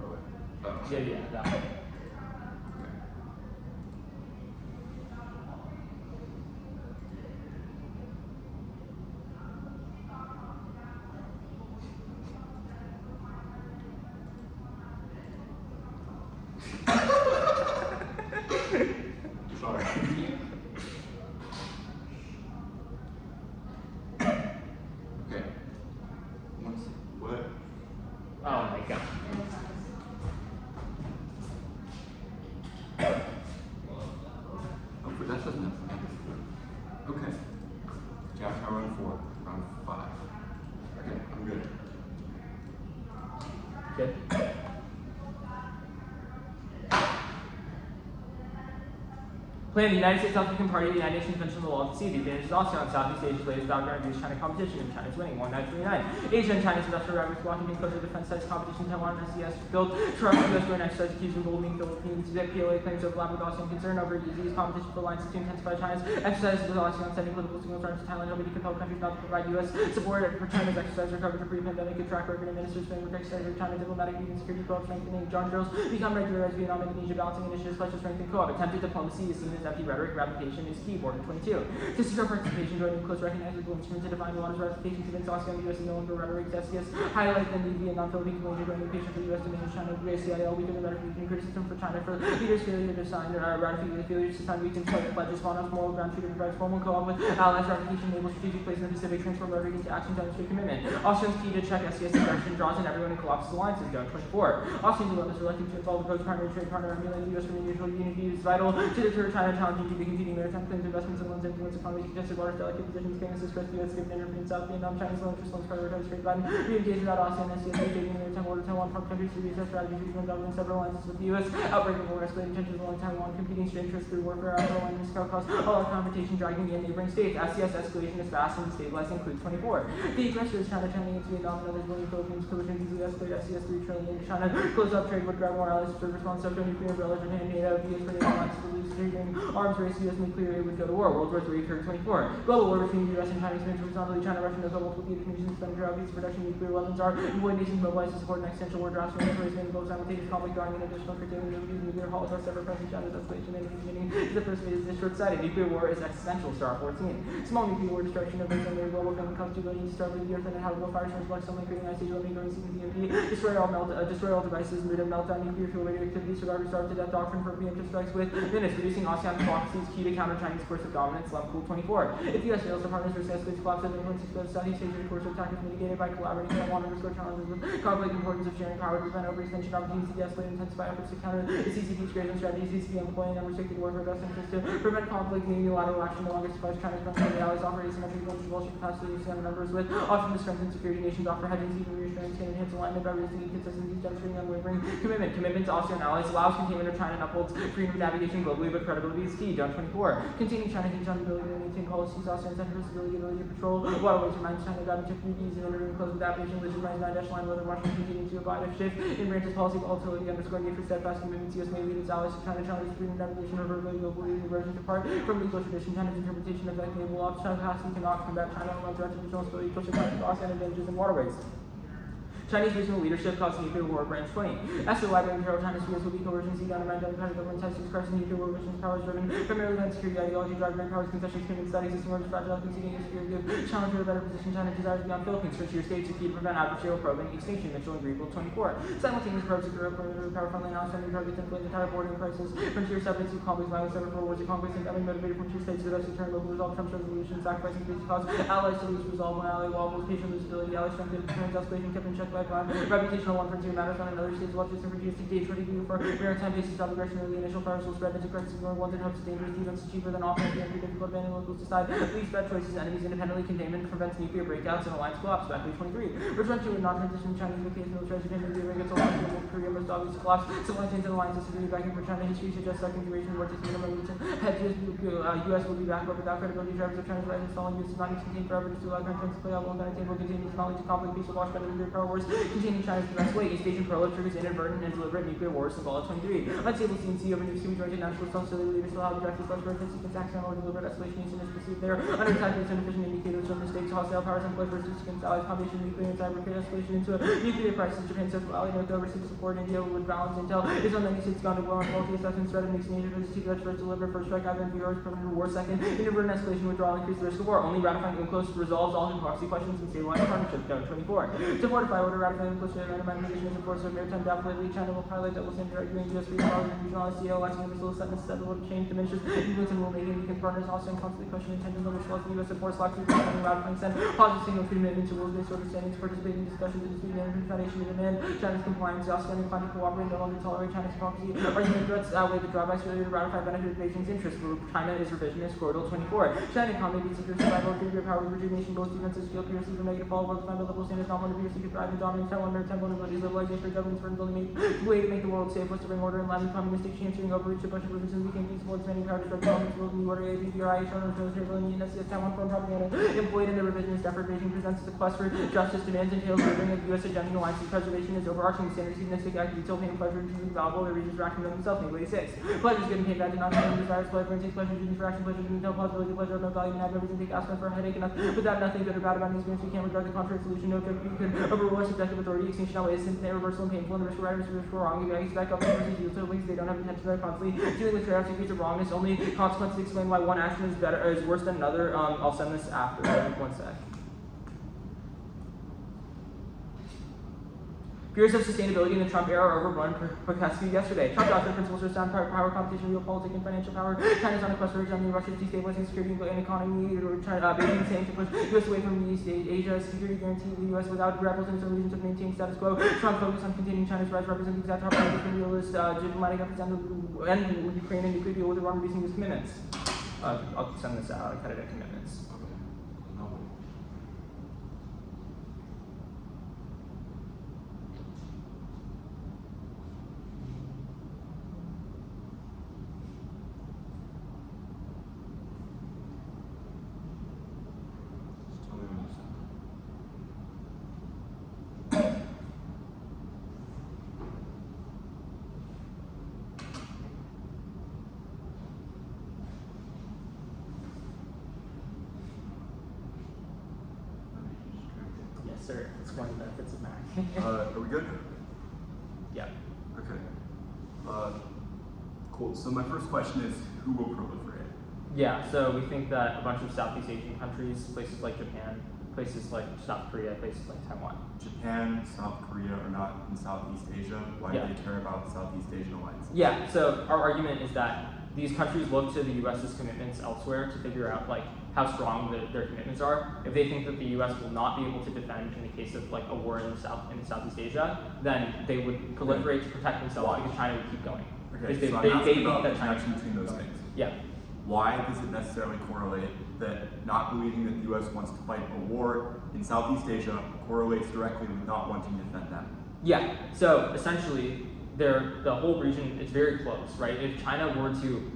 Oh, wait. Oh. Yeah, that one. Sorry. Okay. What? Oh my god. Oh, but that doesn't have. Okay. Jack, I run 4. Round 5. Okay, I'm good. Good. Plan the United States Republican Party of the United Nations Convention on the Law of the Sea. The advantage is also on Southeast Asia's latest battleground against China competition. China's winning 1939. Asia and China's industrial rivals blocking being closer to defense-sized competition. Taiwan and SES built Toronto U.S. joint exercise accused of gold being Philippines. The PLA claims overlap with ASEAN concern over disease competition for alliances to intensify China's exercises with ASEAN sending political signals to Thailand, hoping to compel countries not to provide U.S. support for China's exercise recovery for pre-pandemic. A track record of ministers playing with exercise with China diplomatic meetings, security co-op strengthening. John drills become regular as Vietnam and Indonesia balancing initiatives such as strengthening co-op. Attempted diplomacy is seen as empty rhetoric. Ratification is key. Board 22. To secure participation, joining close recognizable instruments to define waters ratification convince ASEAN the U.S. is no longer rhetoric. SES highlight the need Vietnam Philippines major joining patient for the U.S. dominion China. CIL weaken the ratification criticism for China for leaders' failure to sign ratification failures to sign weakened pledges on us moral ground treaty provides formal co-op with allies ratification enables strategic place in the Pacific transform rhetoric into action demonstrate commitment. ASEAN's key to check SES aggression draws in everyone and collapses alliances. Down 24. ASEAN dilemmas are elected to involve the close primary trade partner emulating the U.S. for mutual unity is vital to deter China challenging to be competing maritime claims investments and loans influence economies contested waters delicate positions can assist rescue U.S. given interference in South Vietnam China's low interest loans prioritize trade Biden re-engage without ASEAN SES rejecting maritime order Taiwan from countries to reassess strategies between government several alliances with the U.S. outbreak of war escalating tensions along Taiwan competing interests through warfare after alliance cause all confrontation dragging in neighboring states. SES escalation is fast and destabilizing includes 24. The aggressor is China turning into Vietnam and others willing Philippines collisions easily escalate SES 3 trillion China close up trade would grab more allies to response to nuclear umbrellas and NATO vs for NATO alliance to lose trading arms race U.S. nuclear aid would go to war. World War III occurred 24. Global war between the U.S. and China expands horizontally. China, Russia, knows multiple theater nations expenditure of these production nuclear weapons are avoid nations mobilized to support an existential war drafts and raising the global simultaneous conflict guarding an additional curtailing of nuclear holocaust ever present China's escalation and beginning is the first phase is short-sighted. Nuclear war is existential. Star 14. Small nuclear war destruction of its own global film comes to ability to start with the earth and inhabitable fire source black sunlight creating ice age living going seeing DMP destroy all devices mood of meltdown nuclear fuel radioactivity survivors starve to death doctrine for preemptive strikes with minutes reducing ASEAN democracy is key to counter Chinese course of dominance. Cool 24. If the U.S. fails to partners risk escalates collapse of influence exposed Southeast Asia course of attack is mitigated by collaborating Taiwan underscore challenges with conflict importance of sharing power to prevent overextension opportunities to de-escalate and intensify efforts to counter the CCP's greater strategies CCP employing unrestricted warfare best interest to prevent conflict meaning unilateral action no longer suffice China's country allies offer asymmetric multi capacity to the numbers with option to strengthen security nations offer hedging even reassurance can enhance alignment by raising consistency demonstrating unwavering commitment to ASEAN allies allows containment of China and upholds freedom of navigation globally but credibility is key. Down 24. Containing China hinge on the ability to maintain policies ASEAN center for stability ability to patrol waterways reminds China that to treaties and entering close with navigation legitimize 9-line whether Washington continuing to abide a shift in branches policy volatility underscore need for steadfast commitments U.S. may lead its allies to China challenge freedom of navigation over globally reversion to part from legal tradition China's interpretation of that naval law capacity cannot combat China along threats of regional stability pushing back to ASEAN advantages in waterways. Chinese regional leadership caused nuclear war branch 20. As to why Imperial China's fears will be coercion, see down democratic government ties to crisis nuclear war missions, powers driven primarily by security ideology, drive great powers, concessions, commitment studies, existing orders, fragile, conceding, fear, give challenge for a better position. China desires beyond Philippines, frontier states, are key to prevent adversarial probing, extinction, Mitchell and Greenville 24. Simultaneous probes of Europe, power friendly now, sending targets influence entire bordering crisis, frontier subjects of conflicts, violence, ever for wars of conquest, and having motivated frontier states to the best to turn local resolve, Trump's resolution, sacrificing peace cause, allies to lose resolve, when ally wobbles, patient losability, allies strengthened, deterrence, escalation, kept in check by plan, reputation. One frontier matters on another state's watches and reduced to gauge ready for maritime bases of aggression early initial fires will spread into crisis more wanted hopes of dangerous defense is cheaper than offense and difficult abandoning locals decide least bad choices enemies independently containment prevents nuclear breakouts and alliance collapse. Back 23. Return to a non-transition Chinese vacation military Japan nuclear breakouts alliance with Korea most obvious collapse civil chains and alliances security backing for China history suggests second duration war takes minimum hedges U.S. will be back but without credibility drivers of China's rise installing U.S. is not contained forever just to allow countries to play out one kind of table containing technology conflict peace will watch by the nuclear power wars containing China's the best way East Asian prolog triggers inadvertent and deliberate nuclear wars. Symbol 23. Unstable CNC over new scheme joined national self-stability leaders will have directly plus versus sequence accidental or deliberate escalation using is perceived there. Under attack is inefficient indicators of mistakes, hostile powers employed versus against allies, combination of nuclear and cyber escalation into a nuclear crisis. Japan says ally North overseas support India would balance intel. It's on the United States gone to war on multi-assessment threat of mixing Asia versus two threats first deliver first strike either in Europe's permanent war second. Inadvertent escalation withdrawal increase the risk of war. Only ratifying UNCLOS resolves all hypocrisy questions and stabilize partnerships. Note 24. To fortify order ratifying UNCLOS to undermine position is enforced of maritime doubtfully. China will highlight double standard arguing US free power and regional ICO, lasting universal acceptance that will change diminishes influence and rulemaking because partners also and constantly question intentions of which laws the US supports lack of ratifying send positive signal commitment to rules-based understandings, participate in discussions and dispute management foundation to demand China's compliance, outstanding plan to cooperate, no longer tolerate China's hypocrisy. Argument threats outweigh the drawbacks failure to ratify benefit Beijing's interests. China is revisionist. Scrotal 24. China economy beats secure survival, nuclear power, rejuvenation, both defenses, skill, piercing from negative fall, world fundamental level standards, not one to be secret thrive and dominance, Taiwan, maritime vulnerabilities, liberalization, governments, for building way to make the world safe was to bring order in line with communistic chancing overreach, a bunch of movements and weakening peaceful expanding power, destructive elements, world new order, APPRI, China, military, SCS, Taiwan, foreign propaganda, employed in the revisionist effort. Beijing presents as a quest for justice, demands, entails delivering of U.S. agenda, alliance, preservation is overarching, standard, significant act, detail, pain, pleasure, and valuable, the regions for action of themselves, 86. Pleasure is given, pain, bad, not having desires, pleasure, takes pleasure, duty for action, pleasure, no possibility, pleasure of no value, and have everything, take aspirin for a headache, enough, without nothing good or bad about an experience, we can't regard the contrary solution, no joke, you could overrule our subjective authority, extinction outweighs sin, reversal, and painful, and the risk of right, risk of wrong, you expect up versus you, so they don't have intention of constantly dealing with trade-offs, degrees of wrongness, only consequences explain why one action is better, is worse than another. I'll send this after, 1 sec. Fears of sustainability in the Trump era are overblown per Pesky yesterday. Trump doctrine principles for sound power competition, geopolitics, and financial power. China's on a quest for hegemony, Russia's destabilizing security and economy, Beijing saying to push U.S. away from East Asia, security guarantee the U.S. without rebels and some reasons to maintain status quo. Trump focused on containing China's rise, representing exact opposite realist, diplomatic representative, and Ukraine and nuclear deal with Iran reducing his commitments. I'll send this out, competitive commitments. Sir, it's one of the benefits of Mac. Are we good? Yeah. Okay. Cool. So my first question is, who will proliferate? Yeah, so we think that a bunch of Southeast Asian countries, places like Japan, places like South Korea, places like Taiwan. Japan, South Korea are not in Southeast Asia. Why do they care about Southeast Asian alliances? Yeah, so our argument is that these countries look to the U.S.'s commitments elsewhere to figure out how strong their commitments are. If they think that the U.S. will not be able to defend in the case of a war in Southeast Asia, then they would proliferate to protect themselves because China would keep going. Okay, Because so I'm they asking think about that the China connection between those things. Yeah. Why does it necessarily correlate that not believing that the U.S. wants to fight a war in Southeast Asia correlates directly with not wanting to defend them? Yeah, so essentially, the whole region is very close, right? If China were to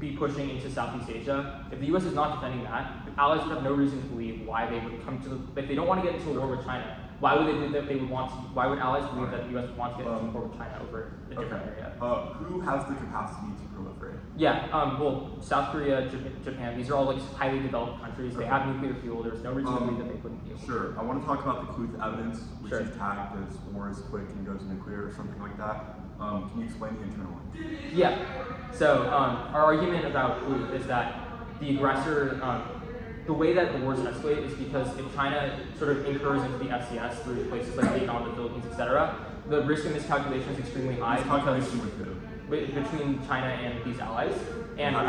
be pushing into Southeast Asia, if the U.S. is not defending that, allies would have no reason to believe why they would come to if they don't want to get into a war with China, why would they believe that they would want to, why would allies believe that the U.S. would want to get into a war with China over a different area? Who has the capacity to proliferate? Yeah, well, South Korea, Japan, these are all highly developed countries. They have nuclear fuel. There's no reason to believe that they couldn't be able to. Sure. I want to talk about the Cluth evidence, which Sure. is tagged as war is quick and goes nuclear or something like that. Can you explain the internal one? Yeah. So our argument about Cluth is that the aggressor, the way that the wars escalate is because if China sort of incurs into the FCS through places like Vietnam, the Philippines, etc., the risk of miscalculation is extremely high. Miscalculation with who? Between China and these allies. And so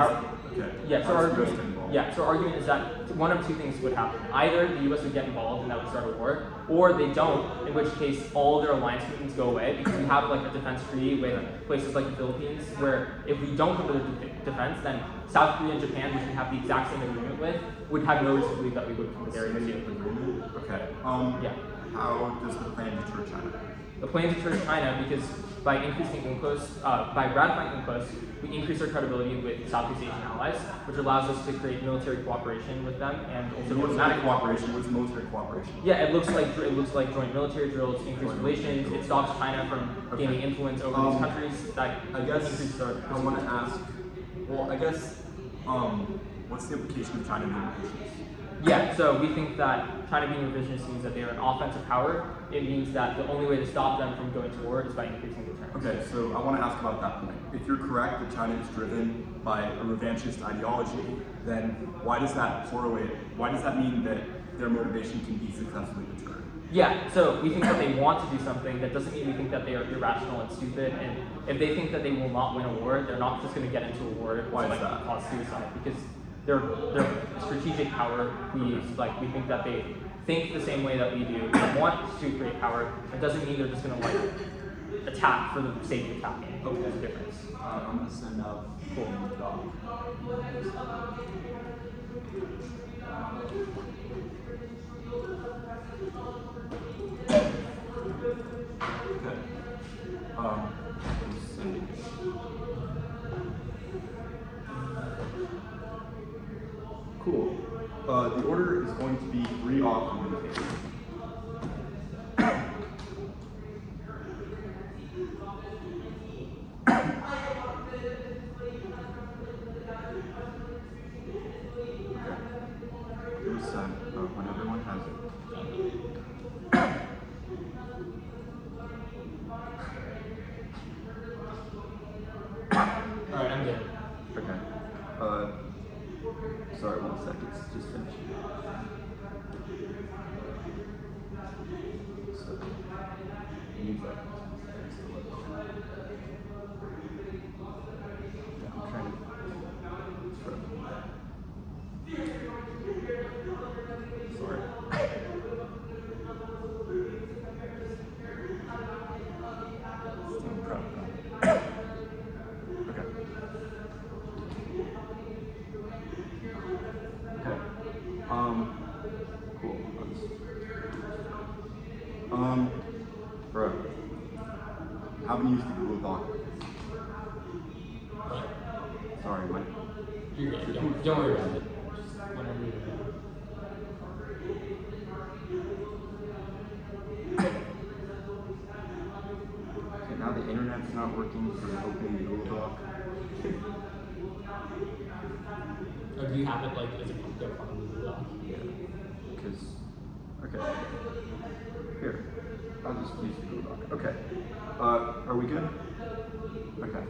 our argument is that one of two things would happen. Either the U.S. would get involved and that would start a war, or they don't, in which case all their alliance commitments go away because we have a defense treaty with places like the Philippines where if we don't come to the defense, then South Korea and Japan, which we have the exact same agreement with, would have no reason to believe that we would come to their area too. Okay. How does the plan deter China? The plan deters China because by increasing UNCLOS, by ratifying UNCLOS, we increase our credibility with Southeast Asian allies, which allows us to create military cooperation with them and also diplomatic cooperation. What's military cooperation? Yeah, it looks like joint military drills, increased relations. It stops China from gaining influence over these countries. I guess I want to ask. Well, I guess what's the implication of China being pushed? Yeah, so we think that China being revisionist means that they are an offensive power. It means that the only way to stop them from going to war is by increasing deterrence. Okay, so I want to ask about that point. If you're correct that China is driven by a revanchist ideology, then why does that correlate? Why does that mean that their motivation can be successfully deterred? Yeah, so we think that they want to do something. That doesn't mean we think that they are irrational and stupid. And if they think that they will not win a war, they're not just going to get into a war Why to is that? cause suicide. Because they're strategic power. We think that they think the same way that we do. They want to create power. It doesn't mean they're just going to attack for the sake of attacking. Okay. There's a difference. I'm going to send out full dog. Okay. I'm sending it. Cool. The order is going to be 3 off and communication. When everyone has it. Alright, I'm good. Okay. Sorry, 1 second. It's just finishing. So, you need that. Yeah, I'm trying to. Sorry. Still proud. Okay. Okay. Cool. Bro. Haven't used the Google Doc. What? Sorry, Mike. You're good. Don't worry about it. Just whenever you're ready. Okay, now the internet's not working for opening the Google Doc. Or do you have it like as a pickup on Google Doc? Yeah. Because, okay. Here. I'll just use the Google Doc. Okay. Are we good? Okay.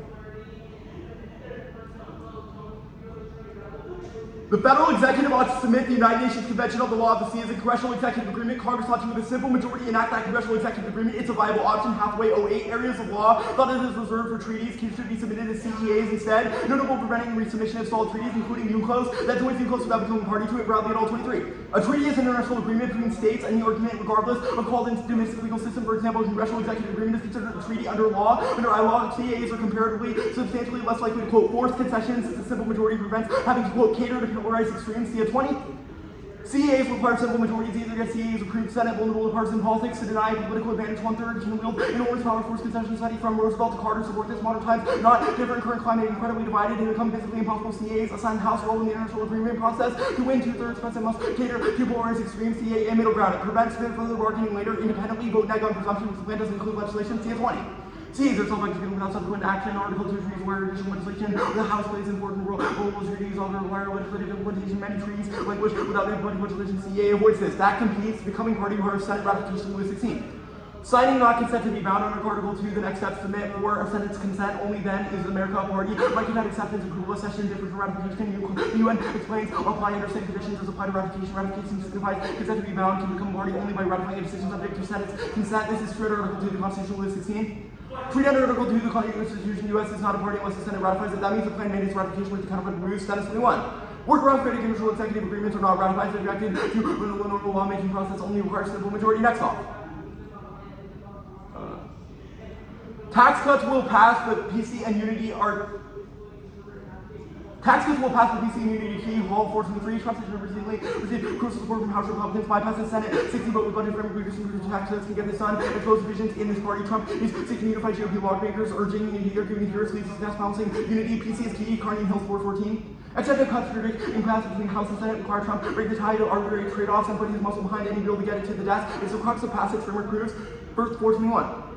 The federal executive ought to submit the United Nations Convention on the Law of the Sea as a congressional executive agreement. Congress ought to, with a simple majority, enact that congressional executive agreement. It's a viable option. Halfway 08 areas of law thought it is reserved for treaties should be submitted as CEAs instead. Notable preventing resubmission of stalled treaties, including UNCLOS, that joins UNCLOS without becoming party to it, broadly at all 23. A treaty is an international agreement between states, and the argument, regardless of called into domestic legal system. For example, a congressional executive agreement is considered a treaty under law. Under ILAW, CEAs are comparatively substantially less likely to, quote, force concessions since a simple majority prevents having to, quote, cater to polarized extremes. See 20. CEAs require simple majorities, either get CEAs approved Senate vulnerable to partisan politics to deny political advantage 1/3 can wield enormous power force concession study from Roosevelt to Carter support this modern times, not different current climate incredibly divided and become physically impossible. CEAs assign the House role in the international agreement process to win 2/3 President must cater to polarized extremes. CEA middle ground. It prevents further bargaining later. Independently vote neg on presumption which the plan doesn't include legislation. See 20. CEAs are subject to without subsequent action. Article 2 treaties where additional legislation. The House plays an important role. Global treaties often require legislative implementation. Many treaties, like which without implementing legislation, CEA avoids this. That competes. Becoming party requires Senate ratification with 16. Signing not consent to be bound under Article 2. The next step submit for a Senate's consent. Only then is the America a party. Right to that acceptance approval session different from ratification. The UN explains apply under same conditions as apply to ratification. Ratification signifies consent to be bound can become a party only by ratifying a decision subject to Senate's consent. This is true under Article 2 of the Constitution with 16. Treaty under Article 2 of the Constitution, U.S. is not a party unless the Senate ratifies it. That means the plan mandates ratification with the Counterplan rules. Status 21. Workaround creating conditional executive agreements are not ratified, subjected to the normal lawmaking process, only requires simple majority. Next off. Tax cuts will pass, but PC and Unity are. Tax cuts will pass the PC and Unity key. Hall 423. Trump has recently received crucial support from House Republicans. Bypass the Senate. 60 vote with budget friendly reducing tax cuts can get this done. Expose divisions in this party. Trump is seeking to unify GOP lawmakers, urging and giving heroes leads to gas balancing. Unity. PC is key. Carney Hills 414. Executive cuts predict in class between House and Senate require Trump break the tie to arbitrary trade-offs and put his muscle behind any bill to get it to the desk. It's the crux of passage framework proves. First 421.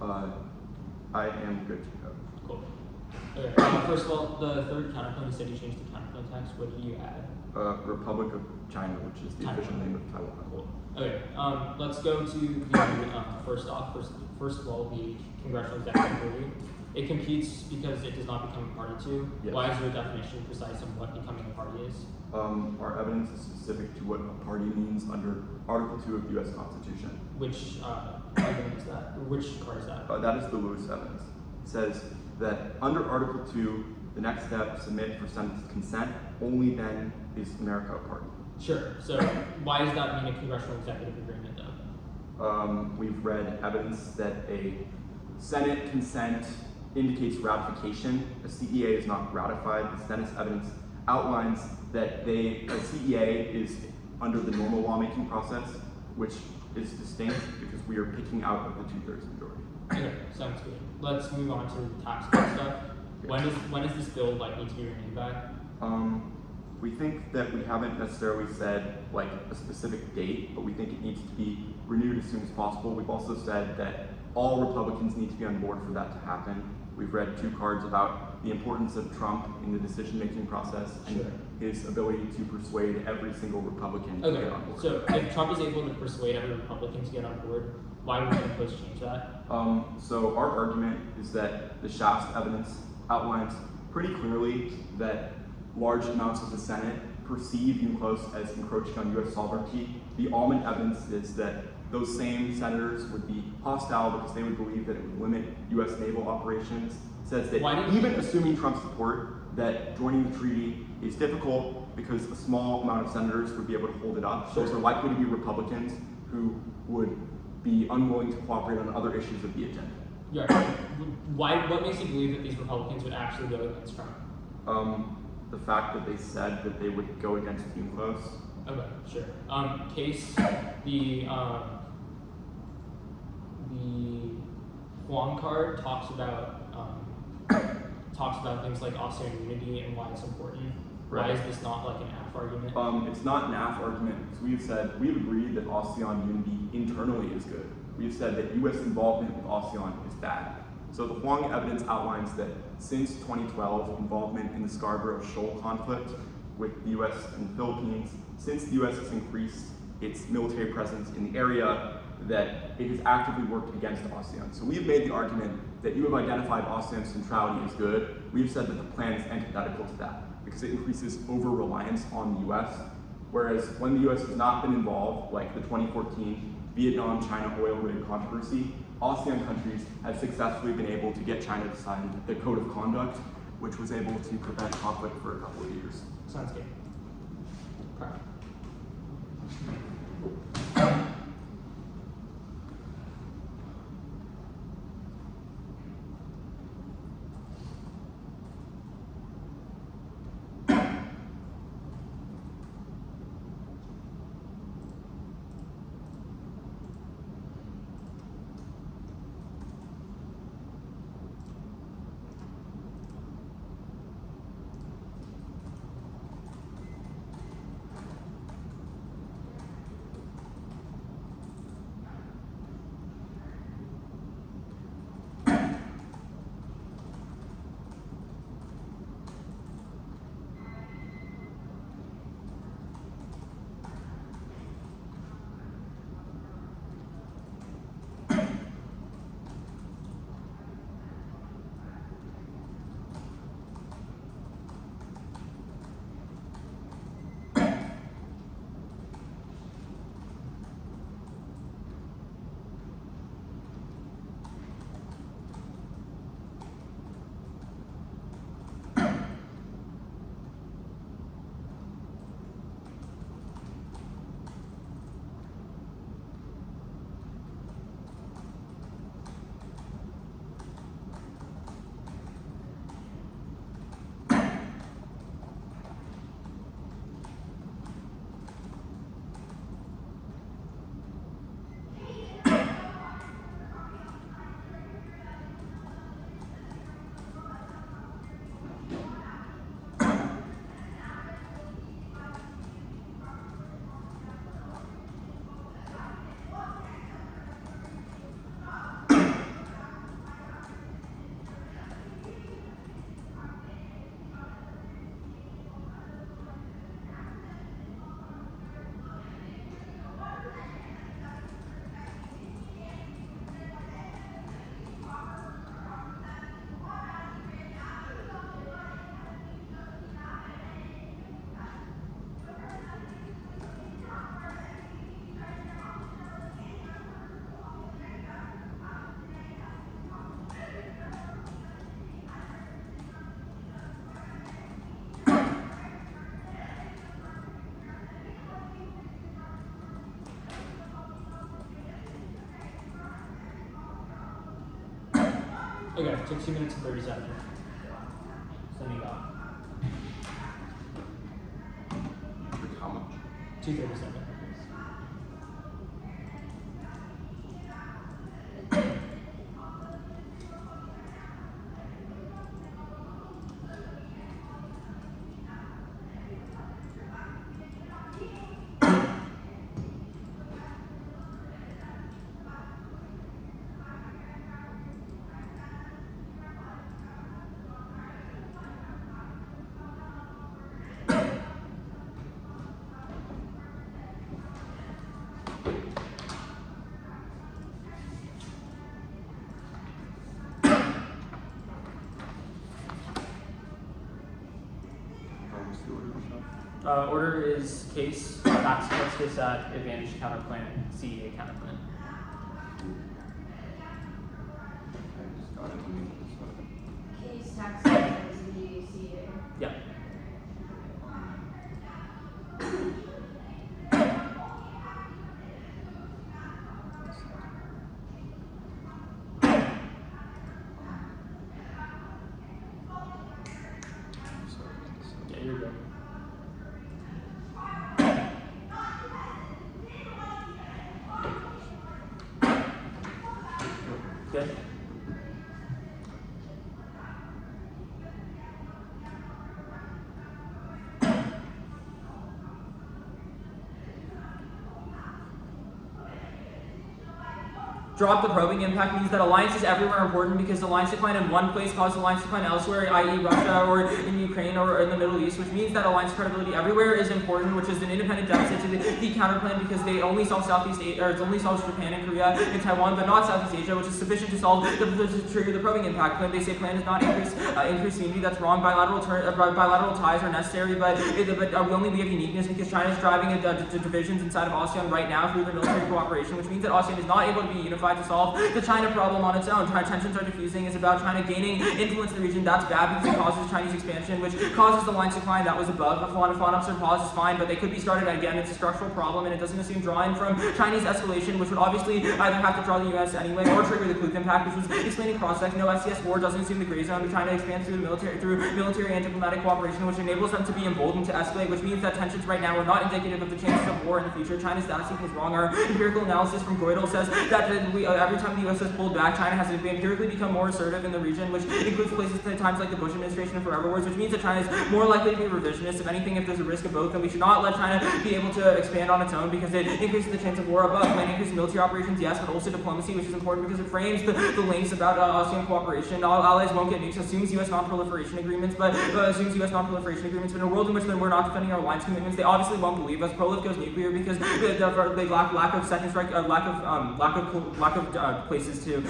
I am good to go. Cool. Okay. First of all, the third counterplan, you said you changed the counterplan text. What did you add? Republic of China, which is the Taiwan. official name of Taiwan. Cool. Okay. Let's go to the first off. First of all, the Congressional Executive Committee. It competes because it does not become a party to. Yes. Why is there a definition precise on what becoming a party is? Our evidence is specific to what a party means under Article 2 of the U.S. Constitution. Which argument is that? Or which part is that? That is the Lewis evidence. It says that under Article 2, the next step, submit for Senate's consent, only then is America a party. Sure. So why does that mean a Congressional Executive Agreement, though? We've read evidence that a Senate consent indicates ratification. A CEA is not ratified. The Senate's evidence outlines that a CEA is under the normal lawmaking process, which is distinct because we are picking out of the 2/3 majority. Okay, sounds good. Let's move on to the tax code stuff. When is this bill likely to be renewed by? We think that we haven't necessarily said like a specific date, but we think it needs to be renewed as soon as possible. We've also said that all Republicans need to be on board for that to happen. We've read 2 cards about the importance of Trump in the decision-making process and Sure. his ability to persuade every single Republican to Okay, get on board. so if Trump is able to persuade every Republican to get on board, why would the post change that? So our argument is that the Schaaf's evidence outlines pretty clearly that large amounts of the Senate perceive UNCLOS as encroaching on U.S. sovereignty. The Allman evidence is that those same senators would be hostile because they would believe that it would limit U.S. naval operations. It says that even assuming Trump's support, that joining the treaty is difficult because a small amount of senators would be able to hold it up. Those are likely to be Republicans who would be unwilling to cooperate on other issues of the agenda. Yeah. What makes you believe that these Republicans would actually go against Trump? The fact that they said that they would go against UNCLOS. Okay, sure. Case the Huang card talks about things like ASEAN unity and why it's important. Right. Why is this not like an AF argument? It's not an AF argument because we've agreed that ASEAN unity internally is good. We've said that U.S. involvement with ASEAN is bad. So the Huang evidence outlines that since 2012, involvement in the Scarborough Shoal conflict with the U.S. and the Philippines, since the U.S. has increased its military presence in the area, that it has actively worked against ASEAN. So we've made the argument that you have identified ASEAN's centrality as good. We've said that the plan is antithetical to that because it increases over-reliance on the U.S., whereas when the U.S. has not been involved, like the 2014 Vietnam-China oil-related controversy, ASEAN countries have successfully been able to get China to sign the Code of Conduct, which was able to prevent conflict for a couple of years. Sounds good. Perfect. Okay, took 2 minutes and 37. Sending off. Like how much? 2:37. What's the order of stuff? Order is case, tax, case at advantage, counterplan, CEA, counterplan. I just got it. Let me look this up. Case tax is the CA. Yep. Yeah, you're good. Good. Drop the probing impact means that alliances everywhere are important because alliance decline in one place causes alliance decline elsewhere, i.e. Russia or in Ukraine or in the Middle East, which means that alliance credibility everywhere is important, which is an independent deficit to the counterplan because they only solve Southeast Asia, or it only solves Japan and Korea and Taiwan, but not Southeast Asia, which is sufficient to solve to trigger the probing impact plan. They say plan does not increase unity. That's wrong. Bilateral ties are necessary, but we only have uniqueness because China is driving divisions inside of ASEAN right now through the military cooperation, which means that ASEAN is not able to be unified to solve the China problem on its own. Tensions are diffusing. It's about China gaining influence in the region. That's bad because it causes Chinese expansion, which causes the alliance decline. That was above. A FON-ups or pause is fine, but they could be started again. It's a structural problem, and it doesn't assume drawing from Chinese escalation, which would obviously either have to draw the U.S. anyway or trigger the Kluk impact, which was explaining cross-sec. No SCS war doesn't assume the gray zone. China expands through military and diplomatic cooperation, which enables them to be emboldened to escalate, which means that tensions right now are not indicative of the chances of war in the future. China's data seeking is wrong. Our empirical analysis from Rebuttal says that every time the U.S. has pulled back, China has empirically become more assertive in the region, which includes places at times like the Bush administration and Forever Wars, which means that China is more likely to be revisionist. If anything, if there's a risk of both, then we should not let China be able to expand on its own because it increases the chance of war above. Planning increases military operations, yes, but also diplomacy, which is important because it frames the links about ASEAN cooperation. All allies won't get nukes, assumes U.S. non-proliferation agreements, but in a world in which we're not defending our alliance commitments, they obviously won't believe us. Prolif goes nuclear because they lack of second strike, lack of places to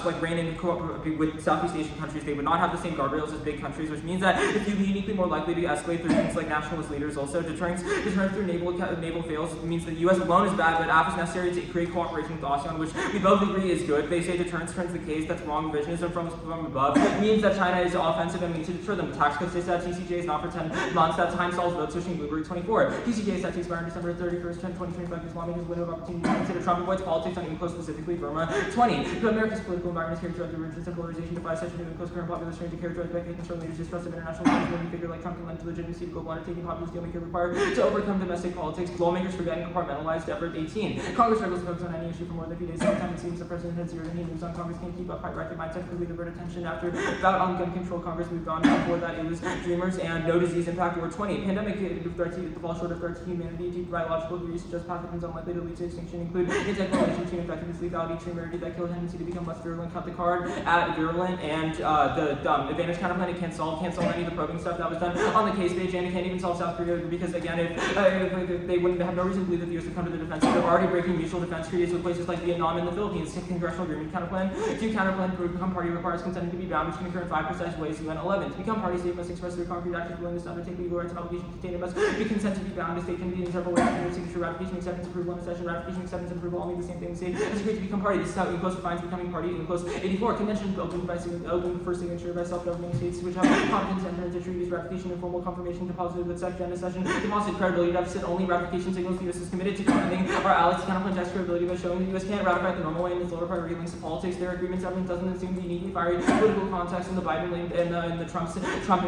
like rein in with Southeast Asian countries. They would not have the same guardrails as big countries, which means that if you're uniquely more likely to escalate through things like nationalist leaders. Also, deterrence through naval fails means that the U.S. alone is bad, but AF is necessary to create cooperation with ASEAN, which we both agree is good. They say deterrence turns the case. That's wrong. Revisionism from above means that China is offensive and means to deter them. The tax code says that TCJ is not for 10 months. That time stalls vote switching Blueberry 24. TCJ is set to expire on December 31st, 2025. Islamic is window of opportunity to consider Trump avoids politics on UNCLOS, specifically Burma. 20. America's political environment is characterized by religious and polarization, defies such new UNCLOS current popular strange and characterized by faith and strong leaders distrust of international leaders. Moving figure like Trump can lend to legitimacy to global undertaking populist dealmaker required to overcome domestic politics. Lawmakers forget and compartmentalized effort. 18. Congress struggles to focus on any issue for more than a few days. Sometimes it seems the president has zeroed in. He moves on. Congress can't keep up hierarchy mindset quickly divert attention after bout on gun control. Congress moved on. Before that, it was dreamers and no disease impact. Or 20. Pandemic threats to fall short of threats to humanity. Deep biological theories suggest pathogens unlikely to lead to extinction include insect relation to effectiveness, lethality, temerity that kill tendency to become less virulent. Cut the card at virulent and the advantage counterplan. It can't solve any of the probing stuff that was done on the case page, and it can't even solve South Korea because again, if they wouldn't have no reason to believe that the U.S. would come to the defense. They're already breaking mutual defense treaties with places like Vietnam and the Philippines. Congressional agreement counterplan. To counterplan to become party requires consenting to be bound, which can occur in 5 precise ways. UN 11. To become party, state must express their concrete actions willingness to undertake legal rights and obligations contained. It must be consent to be bound. The state can be in several ways. Signature, ratification, acceptance, approval, and accession. Ratification, acceptance, and approval all mean the same thing. The state has agreed to become Republican Party. This is how UNCLOS defines becoming party. UNCLOS 84. Convention opened for signature by self-governing states which have competence to enter into treaties, ratification, and formal confirmation deposited with such agenda session. Deposited credibility deficit. Only ratification signals the U.S. is committed to condemning our allies to counterplan test credibility by showing the U.S. can't ratify the normal way in its lower priority links to politics. Their agreements evidence doesn't assume the uniquely fiery political context in the Biden and the Trump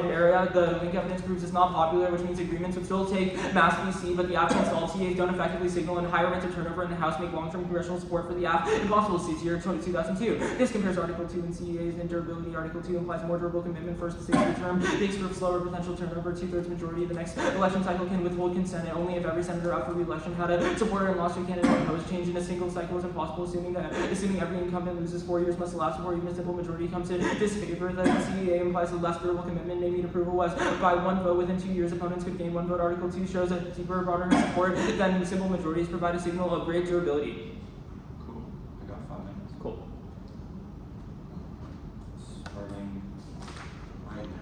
era. The link evidence proves it's not popular, which means agreements would still take mass VC, but the absence of all TAs don't effectively signal and higher rates of turnover in the House make long-term congressional support for the AF impossible since year 2002. This compares Article 2 in CEA's and durability. Article 2 implies more durable commitment first to 6-year term, makes for slower potential turnover, 2/3 majority of the next election cycle can withhold consent, and only if every senator up for re-election had a supporter and lawsuit candidate proposed change in a single cycle is impossible, assuming every incumbent loses 4 years must elapse before even a simple majority comes in disfavor. The CEA implies a less durable commitment may mean approval was by 1 vote within 2 years. Opponents could gain 1 vote. Article 2 shows a deeper, broader support than simple majorities provide a signal of great durability. Cool. I got 5 minutes. Cool. Starting right now.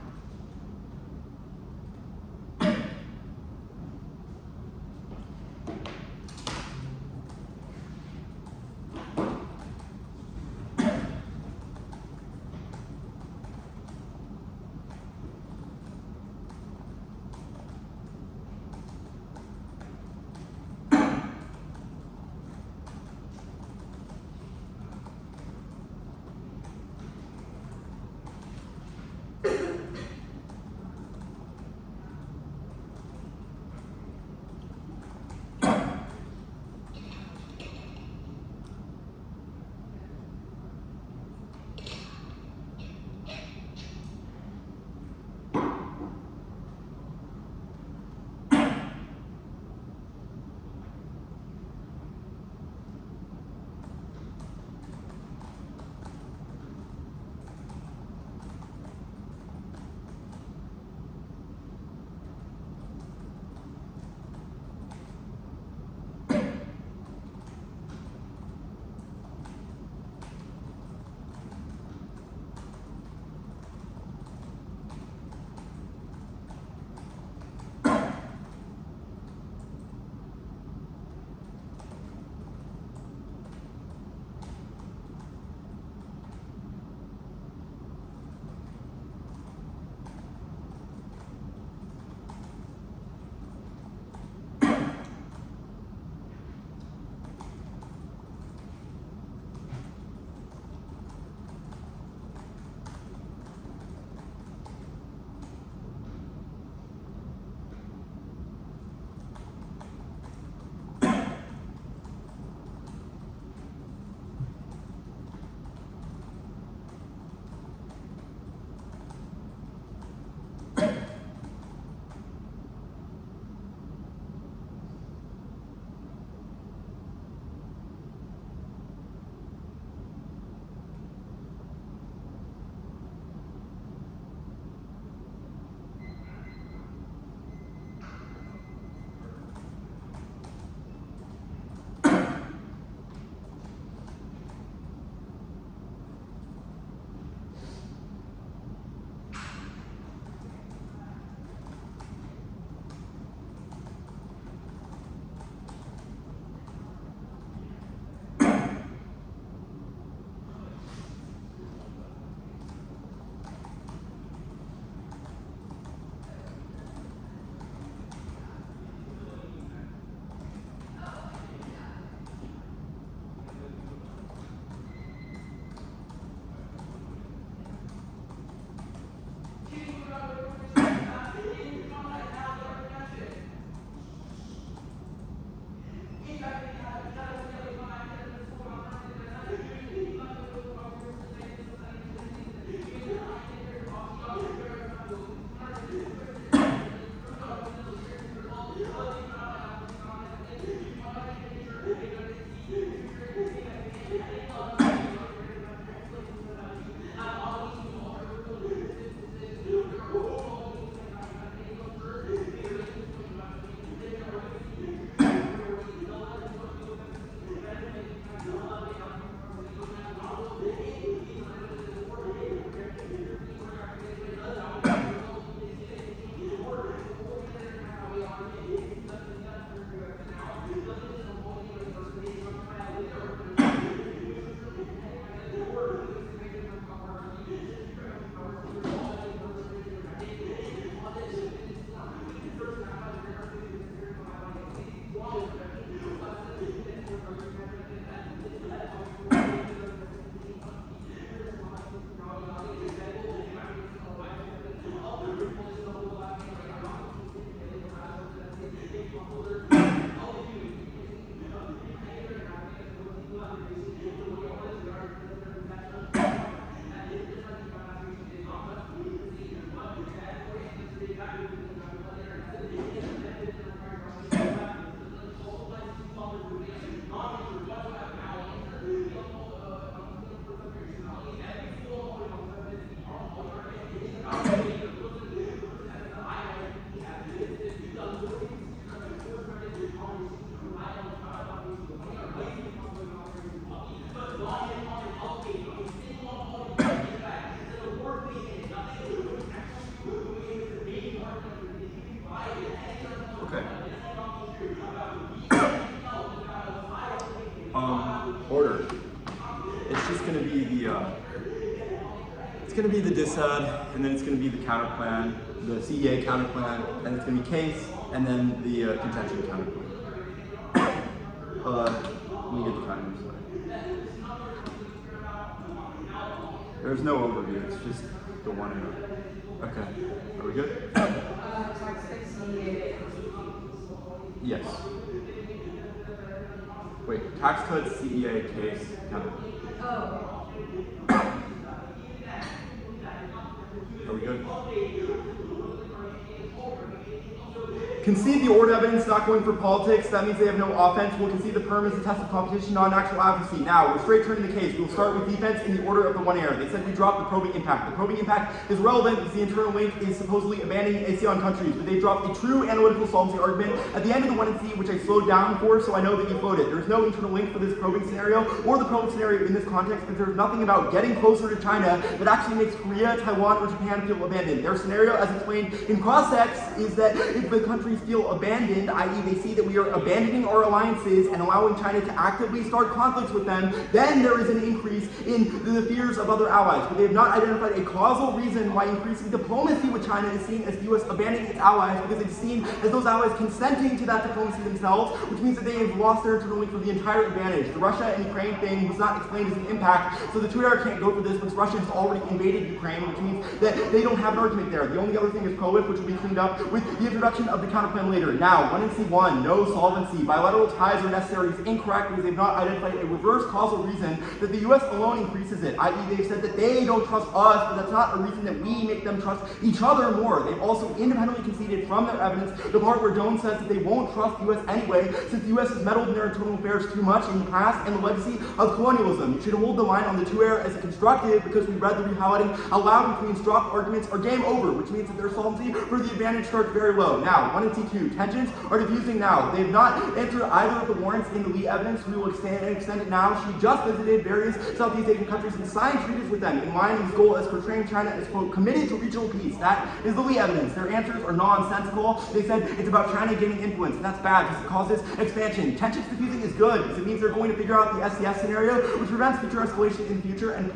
It's going to be the DISAD, and then it's going to be the counterplan, the CEA counterplan, and it's going to be case, and then the contention counterplan. Let me get the timer started. There's no overview, it's just the one and okay. Are we good? Yes. Wait, tax cuts, CEA, case, counterplan. Oh. Are we good? Concede the order evidence, not going for politics. That means they have no offense. We'll concede the perm is a test of competition, not an actual advocacy. Now, we're straight turning the case. We'll start with defense in the order of the one error. They said we dropped the probing impact. The probing impact is relevant because the internal link is supposedly abandoning ASEAN countries, but they dropped the true analytical solvency argument at the end of the 1 and C, which I slowed down for, so I know that you voted. There's no internal link for this probing scenario or the probing scenario in this context, because there's nothing about getting closer to China that actually makes Korea, Taiwan, or Japan feel abandoned. Their scenario, as explained in cross-sex, is that if the countries feel abandoned, i.e. they see that we are abandoning our alliances and allowing China to actively start conflicts with them, then there is an increase in the fears of other allies. But they have not identified a causal reason why increasing diplomacy with China is seen as the U.S. abandoning its allies, because it's seen as those allies consenting to that diplomacy themselves, which means that they have lost their internal link for the entire advantage. The Russia and Ukraine thing was not explained as an impact, so the Twitter can't go for this because Russia has already invaded Ukraine, which means that they don't have an argument there. The only other thing is ProLif, which will be cleaned up with the introduction of the counterplan later. Now, 1 and C1, no solvency. Bilateral ties are necessary is incorrect because they've not identified a reverse causal reason that the U.S. alone increases it, i.e. they've said that they don't trust us, but that's not a reason that we make them trust each other more. They've also independently conceded from their evidence the part where Doan says that they won't trust the U.S. anyway, since the U.S. has meddled in their internal affairs too much in the past and the legacy of colonialism. You should hold the line on the two error as constructive because we read the rehighlighting aloud, which means drop arguments are game over, which means that their solvency for the advantage starts very low. Now, 1 and C2, tensions are diffusing now. They have not answered either of the warrants in the Lee evidence. We will extend it now. She just visited various Southeast Asian countries and signed treaties with them in line with his goal as portraying China as, quote, committed to regional peace. That is the Lee evidence. Their answers are nonsensical. They said it's about China gaining influence, and that's bad because it causes expansion. Tensions diffusing is good because it means they're going to figure out the SCS scenario, which prevents future escalation in the future and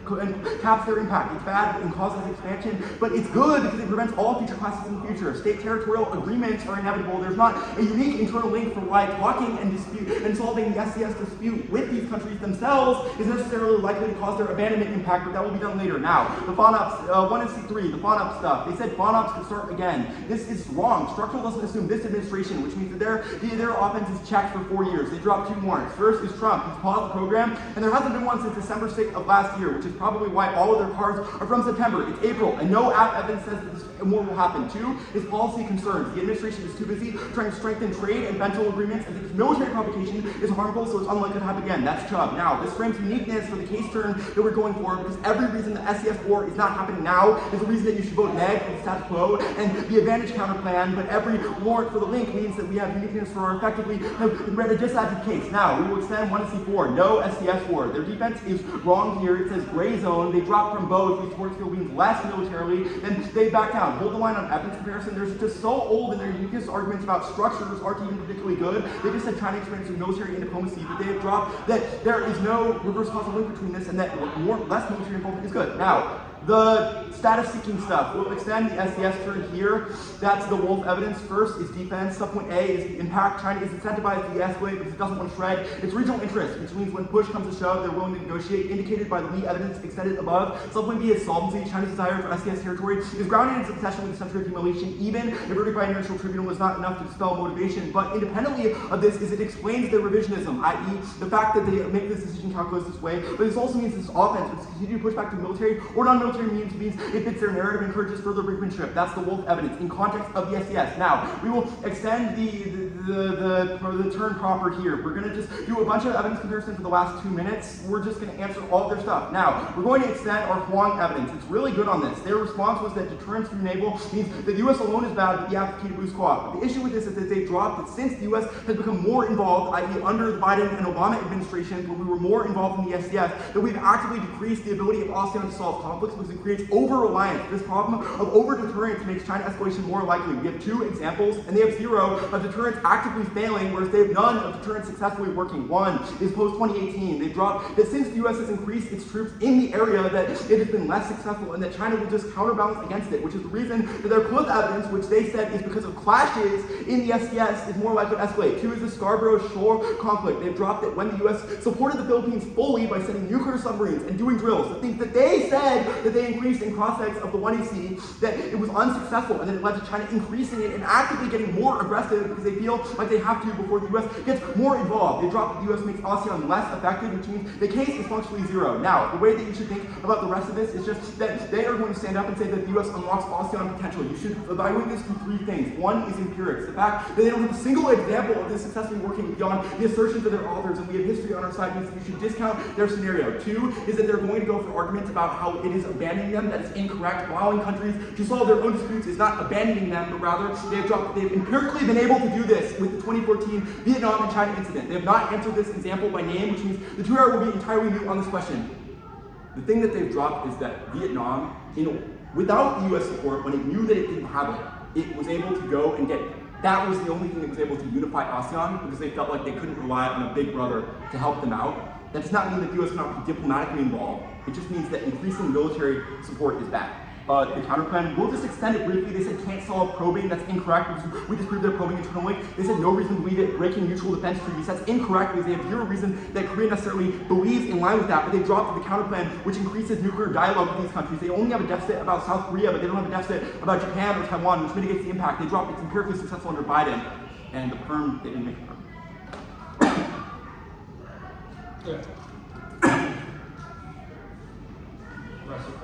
caps their impact. It's bad and causes expansion, but it's good because it prevents all future classes in the future. State territorial agreements are inevitable. There's not a unique internal link for why talking and dispute and solving the SCS dispute with these countries themselves is necessarily likely to cause their abandonment impact, but that will be done later. Now, the FONOPS, 1 and C3, the FONOPS stuff. They said FONOPS could start again. This is wrong. Structural doesn't assume this administration, which means that their offense is checked for 4 years. They dropped 2 warrants. First is Trump. He's paused the program, and there hasn't been one since December 6th of last year, which is probably why all of their cards are from September. It's April, and no app evidence says that this more will happen. 2 is policy concerns. The administration is too busy trying to strengthen trade and Bentel agreements, and because military provocation is harmful, so it's unlikely to happen again. That's Chubb. Now, this frames uniqueness for the case turn that we're going for, because every reason the SCS war is not happening now is a reason that you should vote neg for the status quo and the advantage counterplan, but every warrant for the link means that we have uniqueness for our effectively a disadvantaged case. Now, we will extend 1 and C4, no SCS war. Their defense is wrong here. It says gray zone. They dropped from both. We support Philippines less militarily, then they back down. Hold the line on evidence comparison. They're just so old, and their uniqueness arguments about structures aren't even particularly good. They just said China experience with military and diplomacy, but they have dropped that there is no reverse causal link between this and that less military involvement is good. Now, the status seeking stuff. We'll extend the SCS turn here. That's the Wolf evidence. First is defense. Subpoint A is the impact. China is incentivized to de-escalate because it doesn't want to shred its regional interest, which means when push comes to shove, they're willing to negotiate, indicated by the Lee evidence extended above. Subpoint B is solvency. China's desire for SCS territory is grounded in its obsession with the center of humiliation, even if verdict by international tribunal is not enough to dispel motivation. But independently of this is it explains their revisionism, i.e. the fact that they make this decision calculus this way, but this also means this offense, which continue to push back to military or non-military means it fits their narrative, encourages further brinkmanship. That's the Wolf evidence in context of the SCS. Now, we will extend the turn proper here. We're going to just do a bunch of evidence comparison for the last 2 minutes. We're just going to answer all of their stuff. Now, we're going to extend our Huang evidence. It's really good on this. Their response was that deterrence through naval means that the U.S. alone is bad, but the advocate to boost co-op. The issue with this is that they dropped that since the U.S. has become more involved, i.e. under the Biden and Obama administration, where we were more involved in the SCS, that we've actively decreased the ability of ASEAN to solve conflicts because it creates over-reliance. This problem of over-deterrence makes China escalation more likely. We have 2 examples, and they have 0 of deterrence actively failing, whereas they have none of deterrence successfully working. One is post-2018. They've dropped that since the U.S. has increased its troops in the area, that it has been less successful, and that China will just counterbalance against it, which is the reason that their close evidence, which they said is because of clashes in the SDS, is more likely to escalate. Two is the Scarborough Shoal conflict. They've dropped that when the U.S. supported the Philippines fully by sending nuclear submarines and doing drills, the things that they said that they increased in cross-sects of the 1EC, that it was unsuccessful, and then it led to China increasing it and actively getting more aggressive because they feel like they have to before the U.S. gets more involved. They dropped that the U.S. makes ASEAN less effective, which means the case is functionally zero. Now, the way that you should think about the rest of this is just that they are going to stand up and say that the U.S. unlocks ASEAN potential. You should evaluate this through three things. One is empirics. The fact that they don't have a single example of this successfully working beyond the assertions of their authors, and we have history on our side, means that you should discount their scenario. Two is that they're going to go for arguments about how it is abandoning them, that is incorrect. Allowing countries to solve their own disputes is not abandoning them, but rather they've empirically been able to do this with the 2014 Vietnam and China incident. They have not answered this example by name, which means the two-hour will be entirely new on this question. The thing that they've dropped is that Vietnam, without the U.S. support, when it knew that it didn't have it was able to go and get, that was the only thing that was able to unify ASEAN, because they felt like they couldn't rely on a big brother to help them out. That does not mean that the U.S. cannot be diplomatically involved. It just means that increasing military support is bad. The counterplan, we'll just extend it briefly. They said can't solve probing. That's incorrect because we disproved their probing internally. They said no reason to believe it. Breaking mutual defense treaties. That's incorrect because they have zero reason that Korea necessarily believes in line with that. But they dropped the counterplan, which increases nuclear dialogue with these countries. They only have a deficit about South Korea, but they don't have a deficit about Japan or Taiwan, which mitigates the impact. They dropped it's empirically successful under Biden, and the perm they didn't make a perm. Yeah. Reciprocate.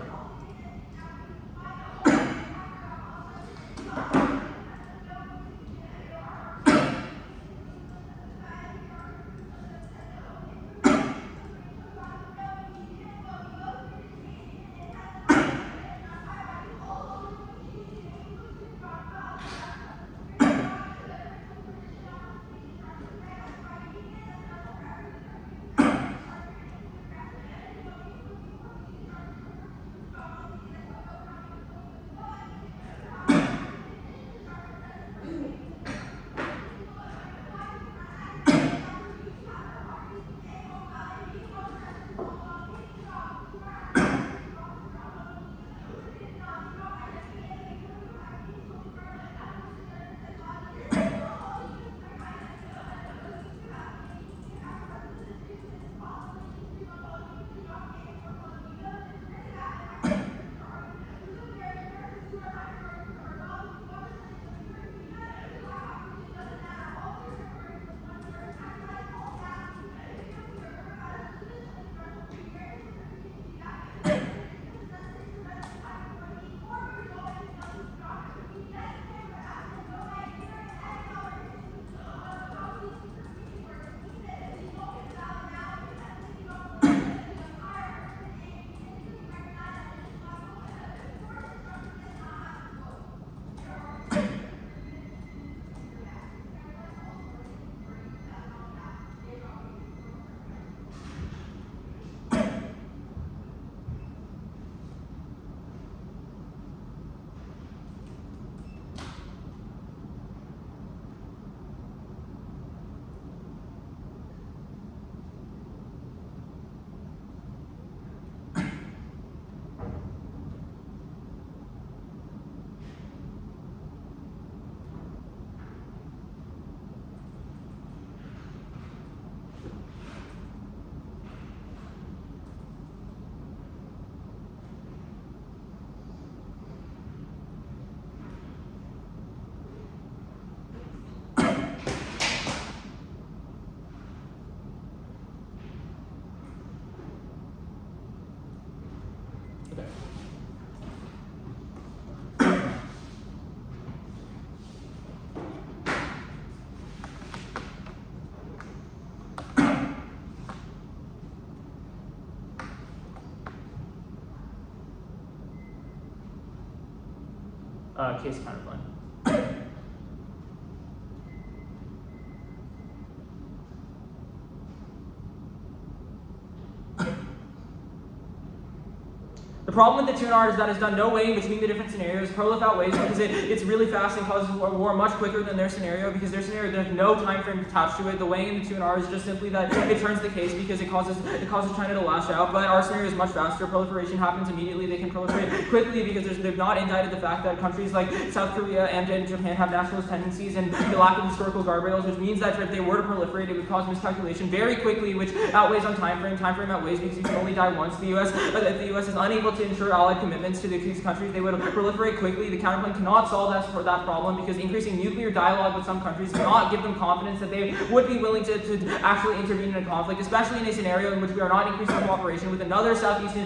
Case counterplan. The problem with the 2R is that it's done no weighing between the different scenarios. Prolif outweighs because it's really fast and causes war much quicker than their scenario, because their scenario, there's no time frame attached to it. The weighing in the 2R is just simply that it turns the case because it causes China to lash out. But our scenario is much faster. Proliferation happens immediately. They can proliferate quickly because they've not indicted the fact that countries like South Korea and Japan have nationalist tendencies and the lack of historical guardrails, which means that if they were to proliferate, it would cause miscalculation very quickly, which outweighs on time frame. Time frame outweighs because you can only die once. If the U.S. is unable to ensure allied commitments to these countries, they would proliferate quickly. The counterplan cannot solve that problem because increasing nuclear dialogue with some countries cannot give them confidence that they would be willing to actually intervene in a conflict, especially in a scenario in which we are not increasing cooperation with another Southeast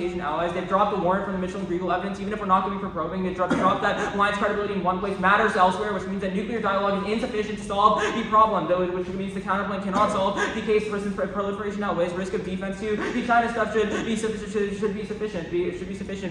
Asian allies. They've dropped the warrant from the Mitchell and Griegel evidence, even if we're not going for probing. They dropped that alliance credibility in one place matters elsewhere, which means that nuclear dialogue is insufficient to solve the problem, which means the counterplan cannot solve the case for proliferation outweighs risk of defense to the China stuff should be sufficient.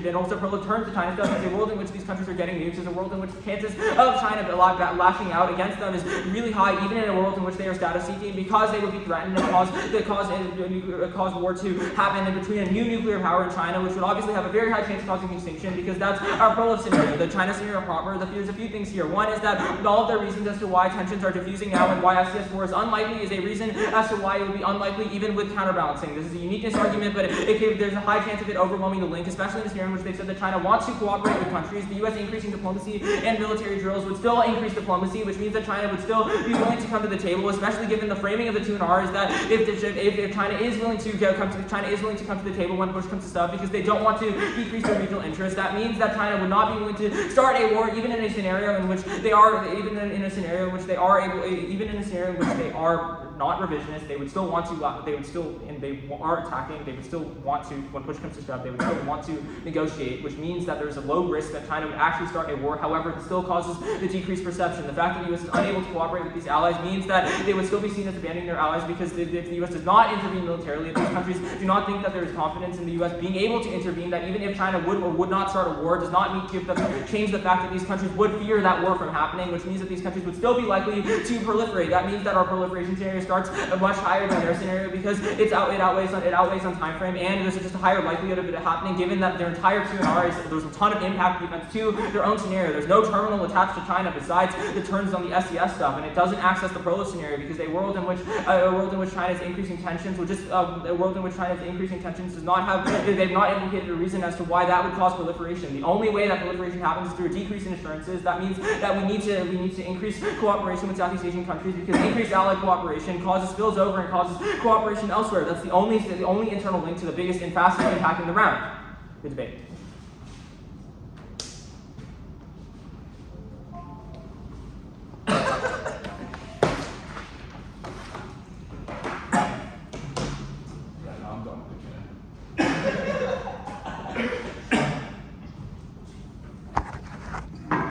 And also Prolif turns to China stuff as a world in which these countries are getting nukes, is a world in which the chances of China lashing out against them is really high, even in a world in which they are status seeking, because they would be threatened and cause war to happen in between a new nuclear power and China, which would obviously have a very high chance of causing extinction, because that's our Prolif scenario. The China scenario proper, there's a few things here. One is that all of their reasons as to why tensions are diffusing now and why SCS war is unlikely is a reason as to why it would be unlikely even with counterbalancing. This is a uniqueness argument, but there's a high chance of it overwhelming the link, especially in a scenario in which they've said that China wants to cooperate with countries. The U.S. increasing diplomacy and military drills would still increase diplomacy, which means that China would still be willing to come to the table, especially given the framing of the 2R is that if China is willing to come to the table when push comes to shove, because they don't want to decrease their regional interest. That means that China would not be willing to start a war, even in a scenario in which they are not revisionist. They would still want to. When push comes to shove, they would still want to negotiate, which means that there's a low risk that China would actually start a war. However, it still causes the decreased perception. The fact that the U.S. is unable to cooperate with these allies means that they would still be seen as abandoning their allies, because if the U.S. does not intervene militarily, if these countries do not think that there is confidence in the U.S. being able to intervene, that even if China would or would not start a war, does not mean to change the fact that these countries would fear that war from happening, which means that these countries would still be likely to proliferate. That means that our proliferation scenario starts much higher than their scenario, because it outweighs on time frame, and there's just a higher likelihood of it happening, given that their entire 2R is there's a ton of impact defense to their own scenario. There's no terminal attached to China besides the turns on the SCS stuff, and it doesn't access the Prolif scenario, because a world in which China is increasing tensions, does not have, they've not indicated a reason as to why that would cause proliferation. The only way that proliferation happens is through a decrease in assurances. That means that we need to increase cooperation with Southeast Asian countries, because increased allied cooperation spills over and causes cooperation elsewhere. That's the only internal link to the biggest and fastest impact in the round. Good debate.